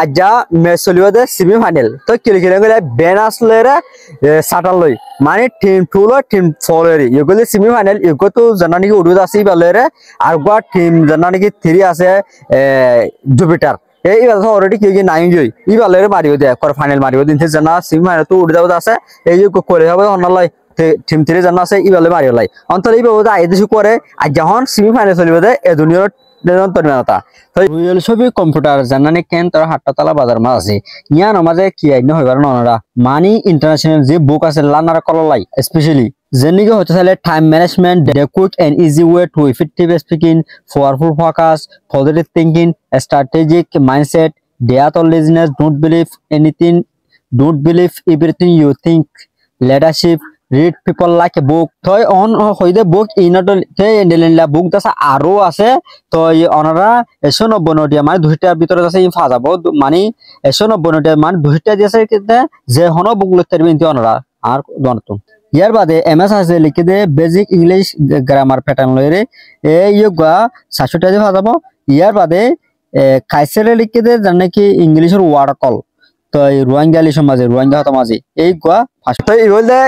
আজা ম্যাচ চলিব দে semi final তো কিলে গলে বেনাস লরে সাটাল লই মানে টিম 2 লো টিম 4 এর ইগলে সেমি ফাইনাল ইগো তো জানানি কি উড়ুদ আসি বলরে আর গো টিম জানানি কি 3 আছে জুপিটার এই বাল অলরেডি কি নাই জই ই বলরে মারিও দে কোয়ার্টার ফাইনাল মারিও দিন জানা সেমি ফাইনাল তো উড়ে যাবো আছে এই যে করে হবে অনলাই টিম 3 জানা আছে ই বলে মারিও লাই অন্তর এই বাবু আই দিছু করে আজ যখন সেমি ফাইনাল চলিব দে এ দুনিয়ার রুয়েল ছবি কম্পিউটার জানানি কেন তোর হাট্টাতলা বাজার মাঝ আছে ইয়ান মাঝে কি আইন হইবার নরা মানি ইন্টারন্যাশনাল যে বুক আছে লানারা কললাই স্পেশালি যেনিকে হতে চাইলে time management the quick and easy way to effective speaking powerful focus positive thinking strategic mindset ডেয়াত all laziness don't believe everything you think leadership read people like a book toy on hoide book inot te endelenla book dasa aro আছে তো অনরা 190 দিয়া মানে দুইটার ভিতরে আছে in ফাজাবো মানে 190 দিয়া মানে দুইটা দিয়েছে কিতে যে হন বুক লিখতে পারবেন তি অনরা আর দনতো ইয়ার বাদে এমএস আছে লিখে দে বেসিক ইংলিশ গ্রামার প্যাটার্ন লইরে এই ইয়োগা 700 টাকা ফাজাবো ইয়ার বাদে কাইসেরে লিখে দে জানে কি ইংলিশের ওয়ার্ড কল তো রোহিঙ্গালি সমাজে রোহিঙ্গা হতো মাঝে এই গা ফার্স্ট তো ই বলতে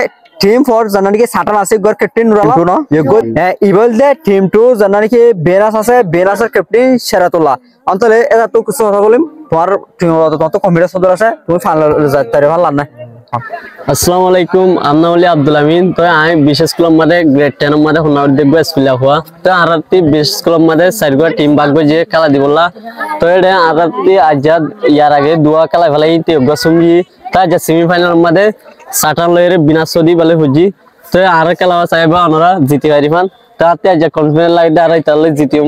टीम 4 জানানি কি সাটান আছে গর ক্যাপ্টেন নুরালা নো এগো ইবল দে টিম 2 জানানি কি বেনাস আছে বেনাসের ক্যাপ্টেন সেরাতুল্লাহ অন্তলে এটা তো কিছু কথা বলিম তোমার টিম তো কম্পিউটার সদর আছে তুমি ফাইনাল যাইতে ভালো না আসসালামু আলাইকুম আমনা ওলি আব্দুল আমিন তো আমি বিশেষ ক্লাব মাঝে গ্রেড 10 মাঝে হুনার দেখব স্কুলে হওয়া তো আরতি বিশেষ ক্লাব মাঝে চারগো টিম ভাগবে যে খেলা দিবলা তো এটা আরতি আজাদ ইয়ার আগে দুয়া খেলা ফেলাই তেগো সুঙ্গি তা যে সেমিফাইনাল মাঝে সাটার লয়ের বিনাশদি বলে হুজি তো আর খেলা চাইবা ওনারা জিতে পারিফান তাতে যে কনফিডেন্স লাগে আর তাহলে জিতে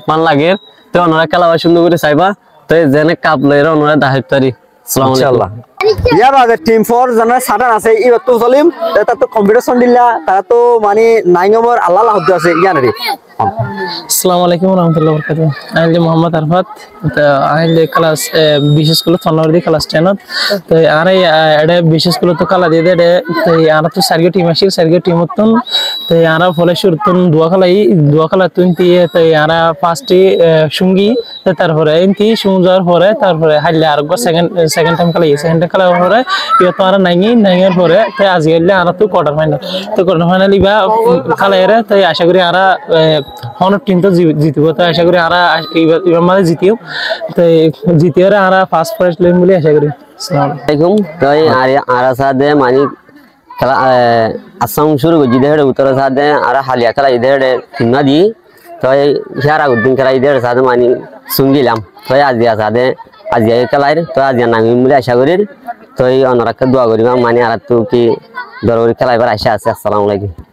মান লাগে তো ওনারা খেলা সুন্দর করে চাইবা তো জেনে কাপ লয়ের ওনারা দাহিতারি আসসালামু আলাইকুম ইয়ার আগে টিম 4 জানা সাটান আছে ইবা তো সলিম তা তো কম্পিটিশন দিলা তারা তো মানে 9 নম্বর আল্লাহ লাহদ আছে ইয়ানারি আসসালামু আলাইকুম ওয়া রাহমাতুল্লাহি ওয়া বারাকাতুহু আমি মোহাম্মদ আরফাত তো আমি ক্লাস বিশেষ স্কুল ফনওয়ারদি ক্লাস 10 তো আর এডে বিশেষ স্কুল তো খেলা দিয়ে দে তো আর তো সার্গো টিম আছে সার্গো টিম মতন তো আর ফলে শুরুতন দুয়া খেলা তুনতি তো আর ফার্স্টে সুঙ্গি তারপরে এনতি সুঙ্গার পরে তারপরে হাইলে আর সেকেন্ড টাইম খেলা পরে ইয়া তো আর নাইয়ের পরে তো আজকে আর তো কোয়ার্টার ফাইনাল ইবা খেলারে তো আশা করি আর হন টিম তো জিতব তো আশা করি আর এবার মানে জিতিও তো জিতিয়ে আর ফার্স্ট প্রাইজ লইম বলে আশা করি আসসালামু আলাইকুম তো আর সাথে মানে খেলা আসাম শুরু করছি দেড় উত্তর সাথে আর হালিয়া খেলা ইদের কিনা দি তো হিয়ার আগুদিন খেলা ইদের সাথে মানে শুনছিলাম তো আজিয়া সাথে আজিয়া খেলায় তো আজিয়া নামিম বলে আশা করি তো অনারাকে দোয়া করিবা মানে আর তো কি দরবারি খেলা এবার আশা আছে আসসালামু আলাইকুম।